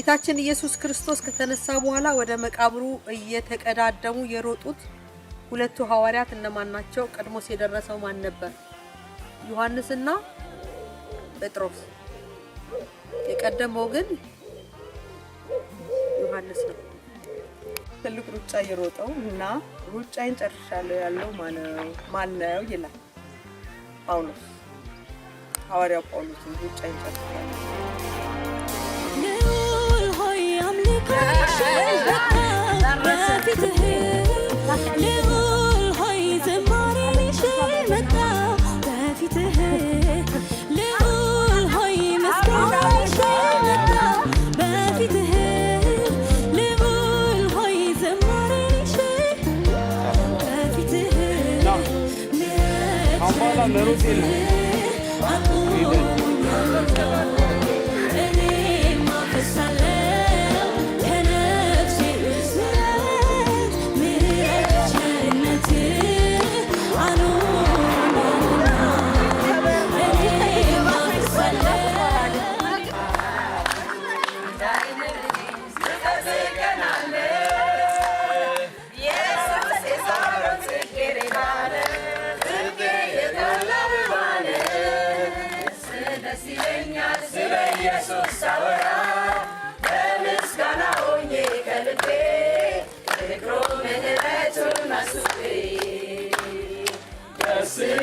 ጌታችን ኢየሱስ ክርስቶስ ከተነሳ በኋላ ወደ መቃብሩ እየተቀዳደሙ የሮጡት ሁለቱ ሐዋርያት እነማን ናቸው? ቀድሞስ የደረሰው ማን ነበር? ዮሐንስና ጴጥሮስ። የቀደመው ግን ዮሐንስ ነው። ትልቅ ሩጫ የሮጠው እና ሩጫዬን ጨርሻለሁ ያለው ማን ነው ይላል ጳውሎስ። ሐዋርያው ጳውሎስ ሩጫዬን ጨርሻለሁ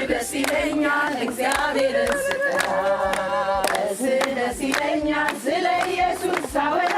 ደስ ይለኛል እግዚአብሔርን ስጠራ ደስ ይለኛል ስለ ኢየሱስ ሳወራ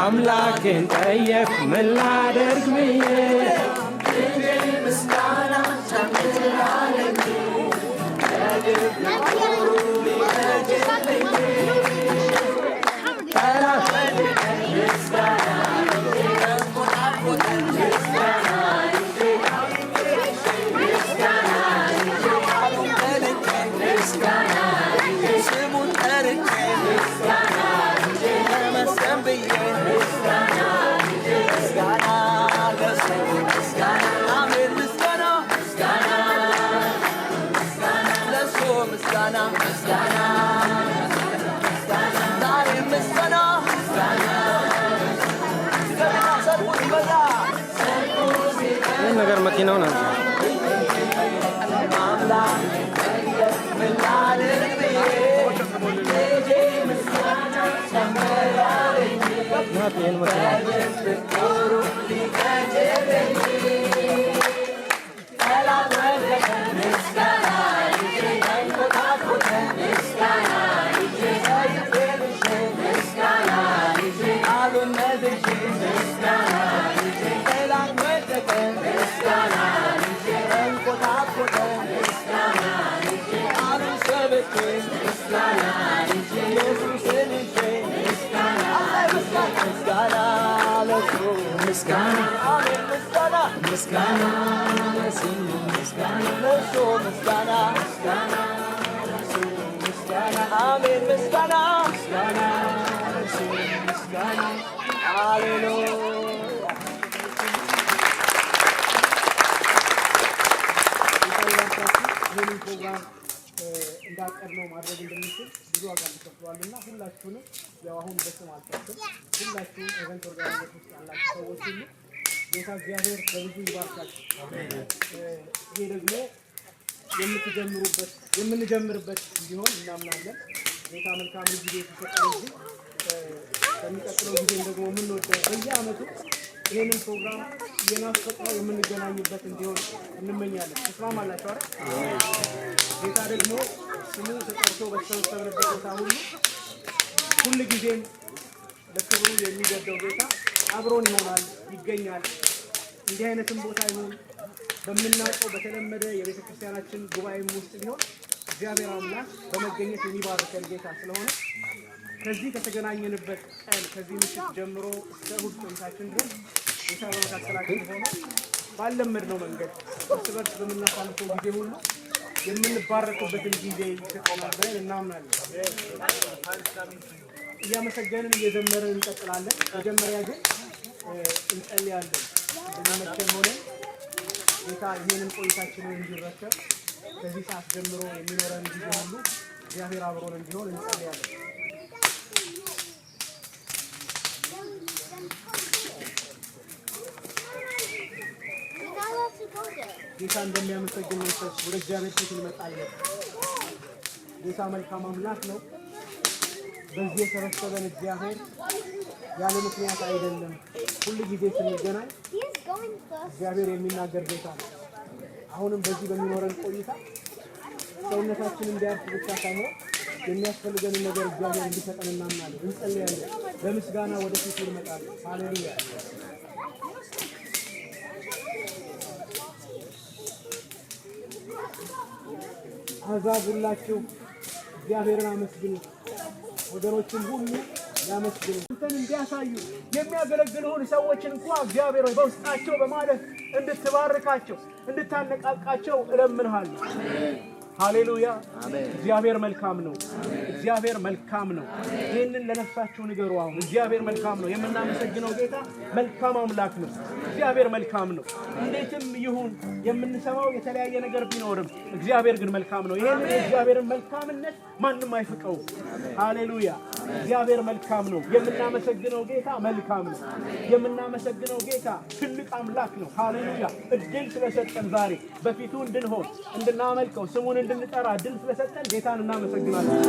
አምላኬን ጠየቅ ምን ላደርግ ብዬ ምስጋና ጨምራለኝ ነገር መኪናው ነው እንዳቀርነው ማድረግ እንደምንችል ብዙ ዋጋ ተከፍሏልና ሁላችሁንም ያው አሁን በስም አልጠቅም ሁላችሁም ኢቨንት ኦርጋናይዘር ውስጥ ያላችሁ ሰዎች ሁሉ ጌታ እግዚአብሔር በብዙ ይባርካችሁ። ይሄ ደግሞ የምንጀምርበት እንዲሆን እናምናለን። ጌታ መልካም ጊዜ ተሰጠን እንጂ በሚቀጥለው ጊዜ ደግሞ የምንወደው በየዓመቱ ይህንን ፕሮግራም የናፈቅነው የምንገናኝበት እንዲሆን እንመኛለን። ተስማማላችሁ አይደል? ጌታ ደግሞ ስሙ ተጠርቶ በተሰበሰብንበት ቦታ ሁሉ ጊዜም ለክብሩ የሚገደው ጌታ አብሮን ይሆናል፣ ይገኛል። እንዲህ አይነትም ቦታ ይሁን በምናውቀው በተለመደ የቤተ ክርስቲያናችን ጉባኤም ውስጥ ቢሆን እግዚአብሔር አምላክ በመገኘት የሚባርከን ጌታ ስለሆነ ከዚህ ከተገናኘንበት ቀን ከዚህ ምሽት ጀምሮ እስከ እሑድ ቆይታችን ድረስ ጌታ በመካከላችን ሆኖ ባለመድነው መንገድ እርስ በርስ በምናሳልፈው ጊዜ ሁሉ የምንባረክበትን ጊዜ ይሰጠናል ብለን እናምናለን። እያመሰገንን እየዘመርን እንቀጥላለን። መጀመሪያ ግን እንጸልያለን። እንደመቸን ሆነን ጌታ ይህንን ቆይታችንን እንዲረከብ ከዚህ ሰዓት ጀምሮ የሚኖረን ጊዜ ሁሉ እግዚአብሔር አብሮን እንዲሆን እንጸልያለን። ጌታ እንደሚያመሰግን መንፈስ ወደ እግዚአብሔር ፊት እንመጣለን። ጌታ መልካም አምላክ ነው። በዚህ የሰበሰበን እግዚአብሔር ያለ ምክንያት አይደለም። ሁሉ ጊዜ ስንገናኝ እግዚአብሔር የሚናገር ጌታ ነው። አሁንም በዚህ በሚኖረን ቆይታ ሰውነታችን እንዲያርፍ ብቻ ሳይሆን የሚያስፈልገንን ነገር እግዚአብሔር እንዲሰጠን እናምናለን። እንጸልያለን። በምስጋና ወደ ፊቱ እንመጣለን። ሃሌሉያ። አሕዛብ ሁላችሁ እግዚአብሔርን አመስግኑ፣ ወገኖችን ሁሉ ያመስግኑ። አንተን እንዲያሳዩ የሚያገለግሉህን ሰዎችን እንኳን እግዚአብሔር ሆይ በውስጣቸው በማለፍ እንድትባርካቸው እንድታነቃቃቸው እለምንሃለሁ። ሃሌሉያ። እግዚአብሔር መልካም ነው። እግዚአብሔር መልካም ነው። ይህንን ለነፍሳችሁ ንገሩ። አሁን እግዚአብሔር መልካም ነው። የምናመሰግነው ጌታ መልካም አምላክ ነው። እግዚአብሔር መልካም ነው። እንዴትም ይሁን የምንሰማው የተለያየ ነገር ቢኖርም እግዚአብሔር ግን መልካም ነው። ይህንን የእግዚአብሔርን መልካምነት ማንም አይፍቀውም። ሃሌሉያ። እግዚአብሔር መልካም ነው። የምናመሰግነው ጌታ መልካም ነው። የምናመሰግነው ጌታ ትልቅ አምላክ ነው። ሃሌሉያ። እድል ስለሰጠን ዛሬ በፊቱ እንድንሆን እንድናመልከው ስሙን እንድንጠራ እድል ስለሰጠን ጌታን እናመሰግናለን።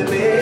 Thank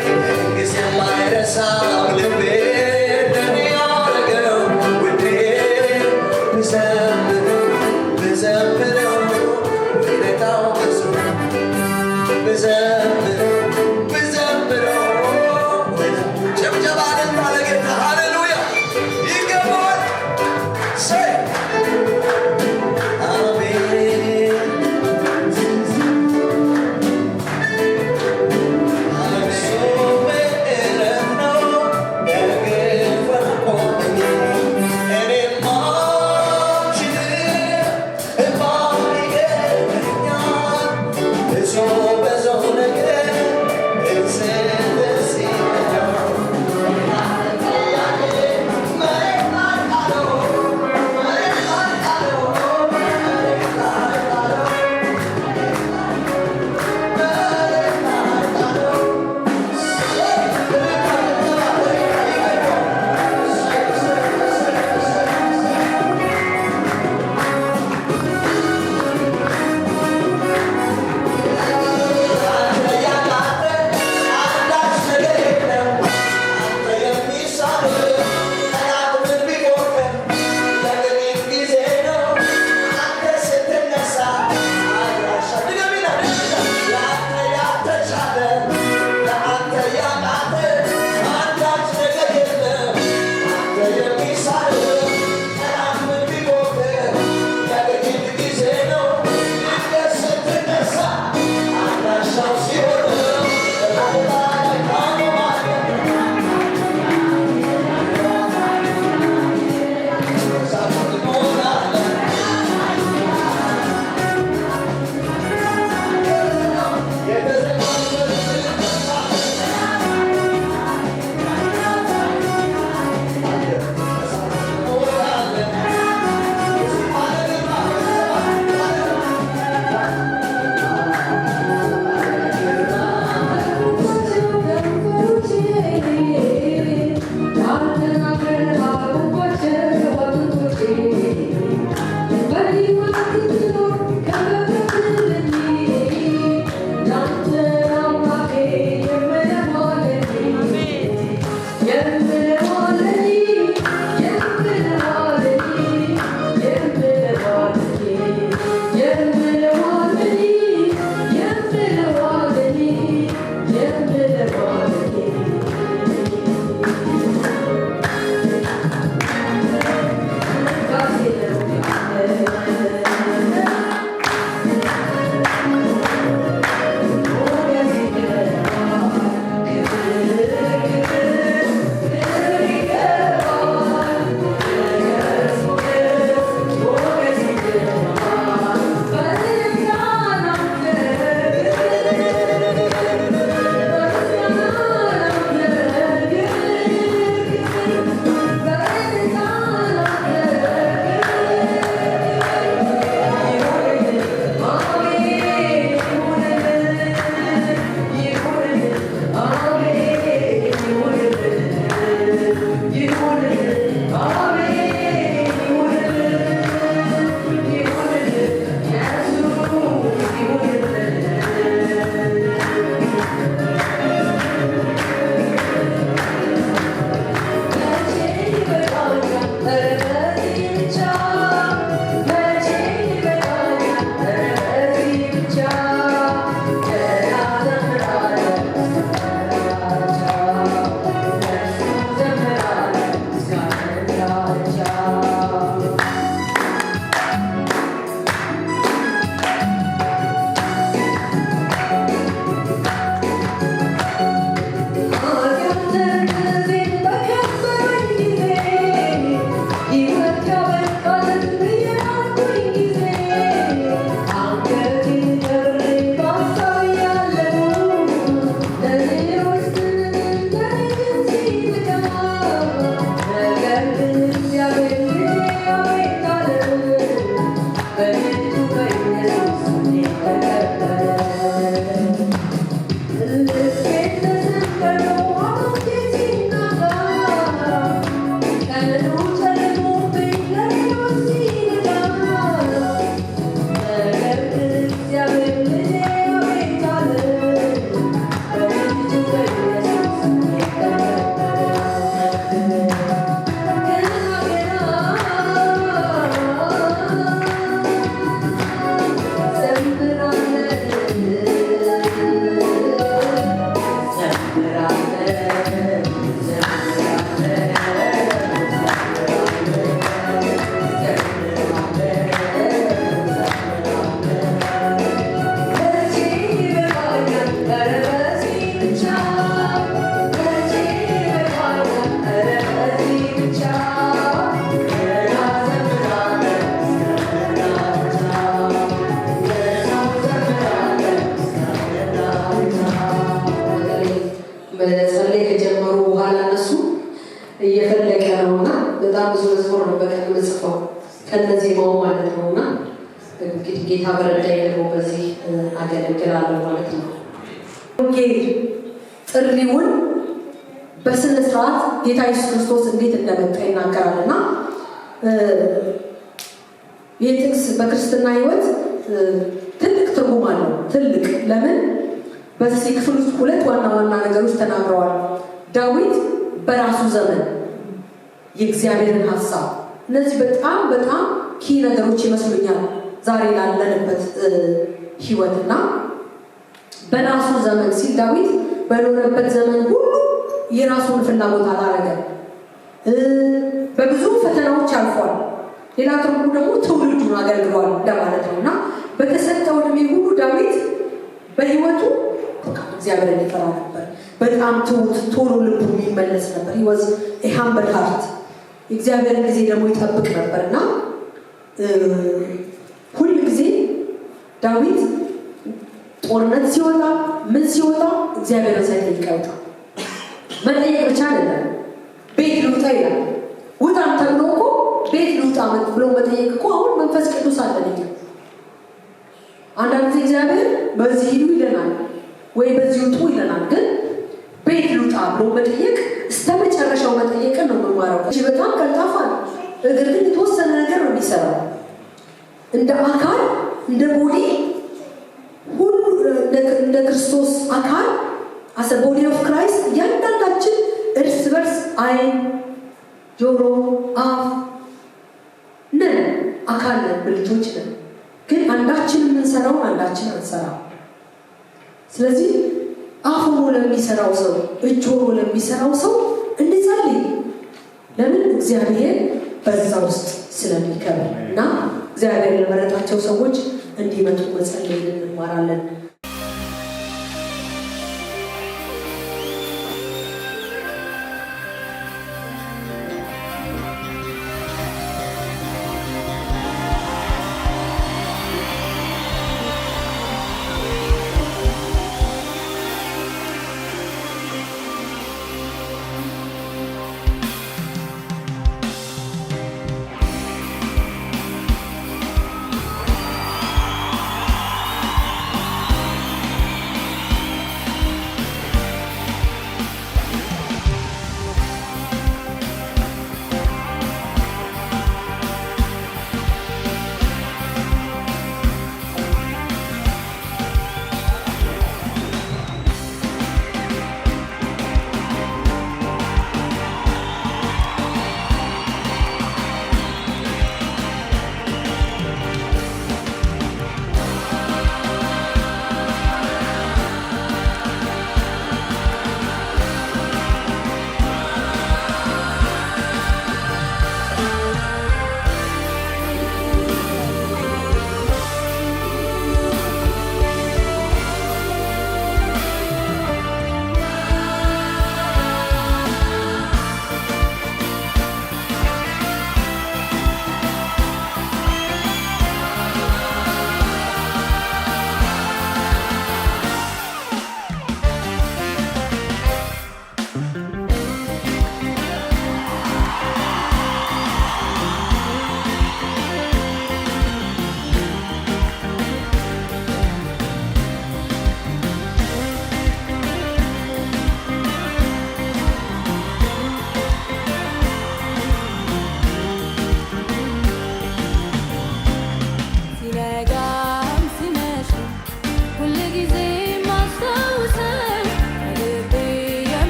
መጸለይ ከጀመሩ በኋላ እነሱ እየፈለቀ ነውና በጣም ብዙ መዝሙር ነው በቀን የምጽፈው ከነዚህ ማው ማለት ነውና እንግዲህ ጌታ በረዳኝ ደግሞ በዚህ አገለግላለሁ ማለት ነው። ወንጌል ጥሪውን በስነ ስርዓት ጌታ ኢየሱስ ክርስቶስ እንዴት እንደመጣ ይናገራልና ይህ ጥቅስ በክርስትና ሕይወት ትልቅ ትርጉም አለው። ትልቅ ለምን በዚህ ክፍል ውስጥ ሁለት ዋና ዋና ነገሮች ተናግረዋል። ዳዊት በራሱ ዘመን የእግዚአብሔርን ሐሳብ እነዚህ በጣም በጣም ኪ ነገሮች ይመስሉኛል ዛሬ ላለንበት ሕይወትና በራሱ ዘመን ሲል ዳዊት በኖረበት ዘመን ሁሉ የራሱን ፍላጎት አላረገም። በብዙ ፈተናዎች አልፏል። ሌላ ትርጉም ደግሞ ትውልዱን አገልግሏል እንደማለት ነውና በተሰጠው ዕድሜ ሁሉ ዳዊት በሕይወቱ እግዚአብሔርን ይፈራ ነበር። በጣም ቶሎ ልቡ የሚመለስ ነበር። he was a humble heart የእግዚአብሔርን ጊዜ ደግሞ ይጠብቅ ነበርና ሁሉ ጊዜ ዳዊት ጦርነት ሲወጣ ምን ሲወጣ እግዚአብሔርን ሳይጠይቅ አይወጣም። መጠየቅ ብቻ አይደለም። ቤት ልውጣ ይላል። ውጣም ተብሎ እኮ ቤት ልውጣ ብሎ መጠየቅ እኮ አሁን መንፈስ ቅዱስ አለኝ። አንዳንድ ጊዜ እግዚአብሔር በዚህ ሂዱ ይለናል ወይ በዚህ ውጡ ይለናል። ግን ቤት ልውጣ ብሎ መጠየቅ እስከ መጨረሻው መጠየቅን ነው መማረው። እሺ በጣም ቀልጣፋ ነው። እግር ግን የተወሰነ ነገር ነው የሚሰራው። እንደ አካል እንደ ቦዲ ሁሉ እንደ ክርስቶስ አካል as a body of Christ እያንዳንዳችን እርስ በርስ አይን፣ ጆሮ፣ አፍ ነን። አካል ነን፣ ብልቶች ነን። ግን አንዳችን የምንሰራውን አንዳችን አንሰራም። ስለዚህ አፍ ሆኖ ለሚሰራው ሰው እጅ ሆኖ ለሚሰራው ሰው እንጸልይ። ለምን? እግዚአብሔር በዛ ውስጥ ስለሚከብር እና እግዚአብሔር ለመረጣቸው ሰዎች እንዲመጡ መጸለይ እንማራለን።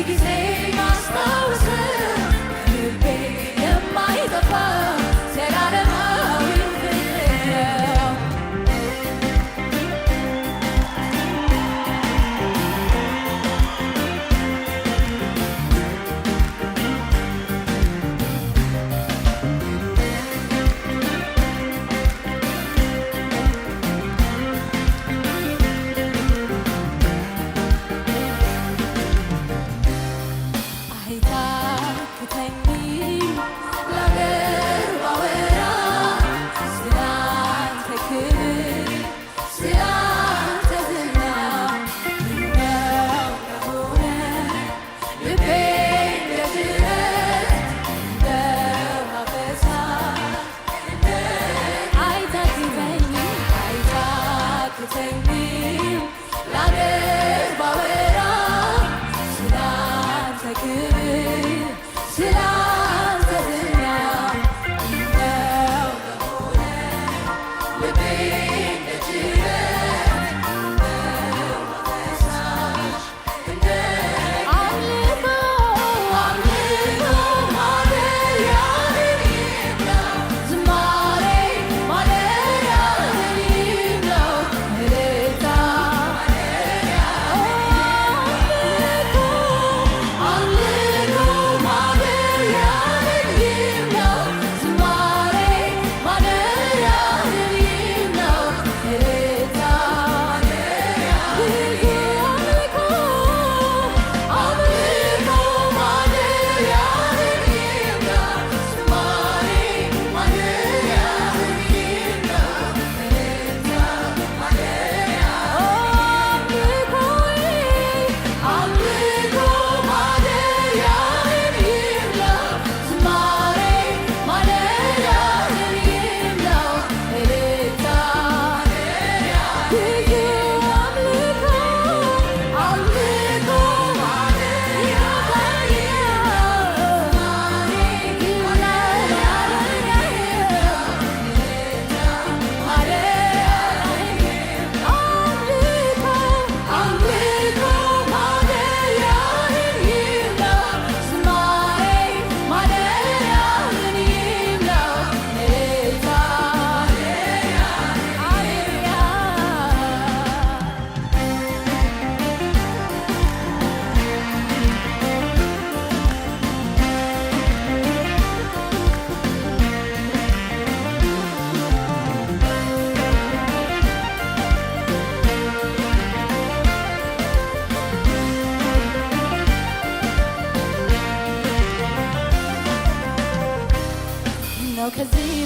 ጊዜ ማስታወሰው ልቤ የማይጠፋ ዘላለማዊ ፍቅር ነው። ከዚህ